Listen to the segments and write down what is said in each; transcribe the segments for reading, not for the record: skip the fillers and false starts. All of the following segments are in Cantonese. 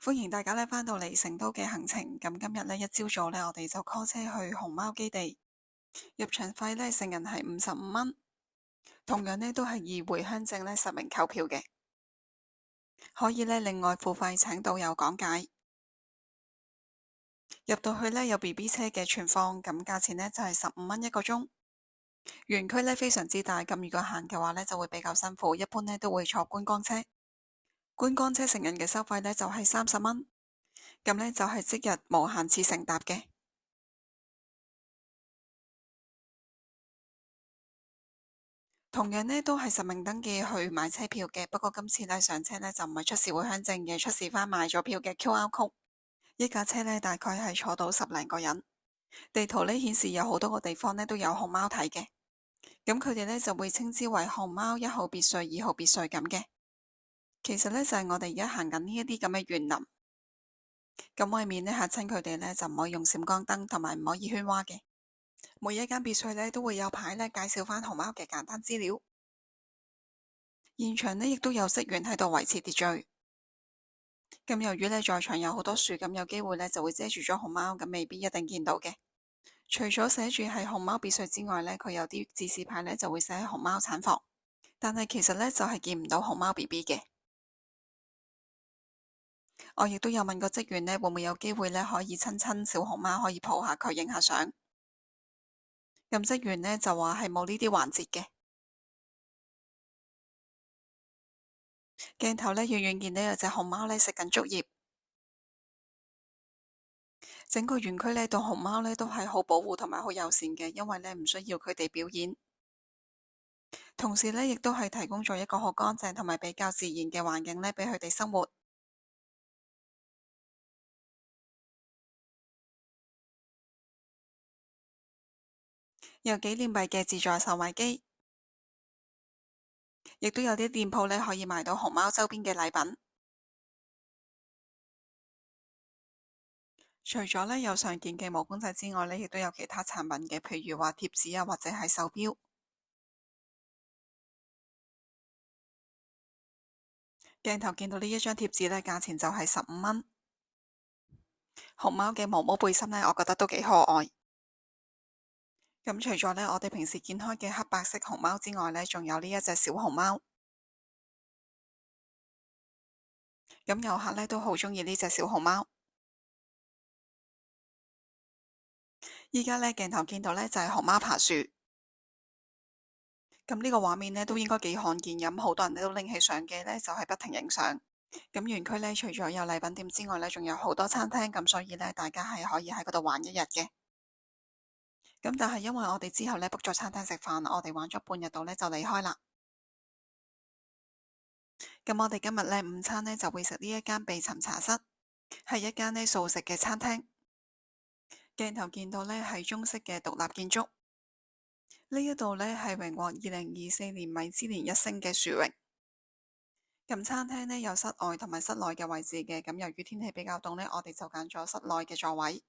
歡迎大家返到嚟成都嘅行程。咁今日一朝早我哋就 call 車去熊貓基地，入場費成人係55蚊，同樣都係以回鄉證實名購票嘅，可以另外付費請導遊講解。入到去有 BB 車嘅存放，咁價錢就係15蚊一個鐘。園區非常之大，咁如果行嘅話就會比較辛苦，一般都會坐觀光車。觀光車成人嘅收費就係30蚊，咁就係即日無限次乘搭嘅。同樣都係實名登記去買車票嘅，不過今次上車就唔係出示回鄉證嘅，出示返買咗票嘅 QR code。一架車大概係坐到10零個人。地圖顯示有好多個地方都有熊貓睇嘅，咁佢哋就會稱之為熊貓1號別墅、2號別墅咁嘅。其實就係我哋而家行緊呢一啲咁嘅園林，咁外面嚇親佢哋就唔可以用閃光燈，同埋唔可以喧嘩嘅。每一間別墅都會有牌介紹返熊貓嘅簡單資料。現場亦都有職員喺度維持秩序。咁由於在場有好多樹，咁有機會就會遮住咗熊貓，咁未必一定見到嘅。除咗寫住係熊貓別墅之外佢有啲指示牌就會寫喺熊貓產房，但係其實就係見唔到熊貓 BB 嘅。我亦都有問過職員會唔會有機會可以親小熊貓，可以抱下佢影下相。咁職員就話係冇呢啲環節嘅。鏡頭遠遠見到有隻熊貓食緊竹葉。整個園區對熊貓都係好保護同埋好友善嘅，因為唔需要佢哋表演，同時亦都係提供咗一個好乾淨同埋比較自然嘅環境俾佢哋生活。有紀念幣嘅自助售賣機，亦都有啲店鋪可以買到熊貓周邊嘅禮品。除咗有常見嘅毛公仔之外亦都有其他產品嘅，譬如話貼紙啊，或者係手錶。鏡頭見到呢一張貼紙價錢就係15蚊。熊貓嘅毛毛背心我覺得都幾可愛。咁除咗我哋平時見開嘅黑白色熊貓之外仲有呢一隻小熊貓。咁遊客都好中意呢隻小熊貓。依家鏡頭見到就係熊貓爬樹。咁呢個畫面都應該幾罕見，咁好多人都拎起相機就係不停影相。咁園區除咗有禮品店之外仲有好多餐廳，咁所以大家係可以喺嗰度玩一日嘅。咁但係因為我哋之後book咗餐廳食飯，我哋玩咗半日度就離開啦。咁我哋今日午餐就會食呢一間避塵茶室，係一間素食嘅餐廳。鏡頭見到係中式嘅獨立建築。呢一度係榮獲2024年米芝蓮1星嘅殊榮。咁餐廳有室外同埋室內嘅位置嘅，咁由於天氣比較凍我哋就揀咗室內嘅座位。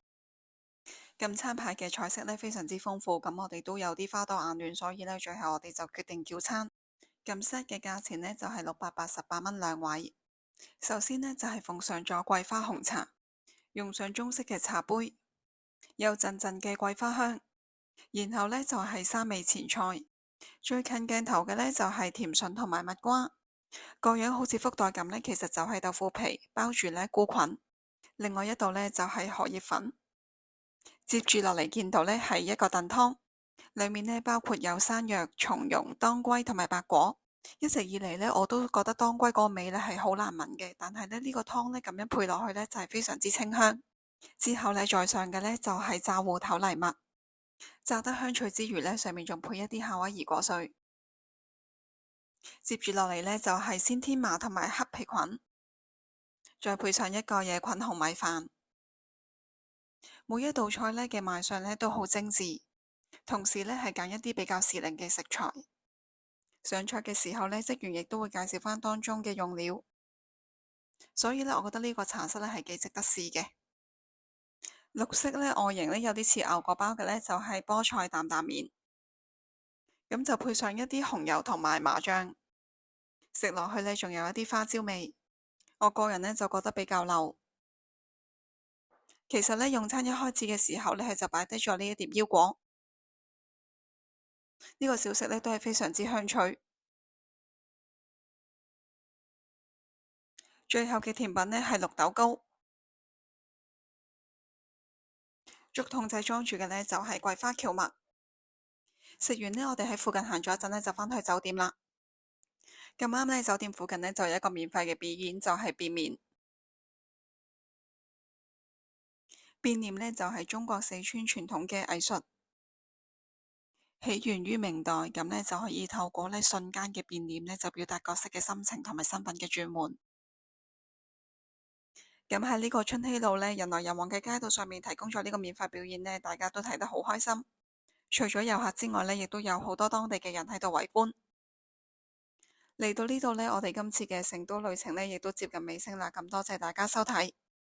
咁餐牌嘅菜式非常之豐富，咁我哋都有啲花多眼亂，所以最後我哋就決定叫餐。咁 set 嘅價錢就係688蚊兩位。首先就係奉上咗桂花紅茶，用上中式嘅茶杯，有陣陣嘅桂花香。然後就係3味前菜，最近鏡頭嘅就係甜筍同埋蜜瓜，個樣好似福袋咁其實就係豆腐皮包住菇菌。另外一道就係荷葉粉。接住落嚟見到係一個燉湯，裏面包括有山藥、松茸、當歸同埋白果。一直以嚟我都覺得當歸個味係好難聞嘅，但係呢個湯咁樣配落去就係非常之清香。之後在上嘅就係炸芋頭藜麥。炸得香脆之餘上面仲配一啲夏威夷果碎。接住落嚟就係鮮天麻同埋黑皮菌，再配上一個野菌紅米飯。每一道菜嘅賣相都好精緻，同時係揀一啲比較時令嘅食材。上菜嘅時候職員亦都會介紹返當中嘅用料，所以我覺得呢個茶室係幾值得試嘅。綠色外形有啲似牛角包嘅就係菠菜擔擔麵，咁就配上一啲紅油同埋麻醬，食落去仲有一啲花椒味。我個人呢就覺得比較流。其實呢，用餐一開始嘅時候呢，佢就擺低咗呢一碟腰果，呢個小食呢都係非常之香脆。最後嘅甜品呢係綠豆糕，竹筒仔裝住嘅呢就係桂花蕎麥。食完呢，我哋喺附近行咗一陣呢，就返去酒店啦。咁啱呢，酒店附近呢就有一個免費嘅表演，就係變臉。變臉呢就係中國四川傳統嘅藝術，起源於明代。咁呢就可以透過呢瞬間嘅變臉呢，就表達角色嘅心情同埋身份嘅轉換。咁喺呢個春熙路呢，人來人往嘅街道上面提供咗呢個免費表演呢，大家都睇得好開心。除咗遊客之外呢，亦都有好多當地嘅人喺度圍觀。嚟到呢度呢，我哋今次嘅成都旅程呢，亦都接近尾聲啦。咁多謝大家收睇。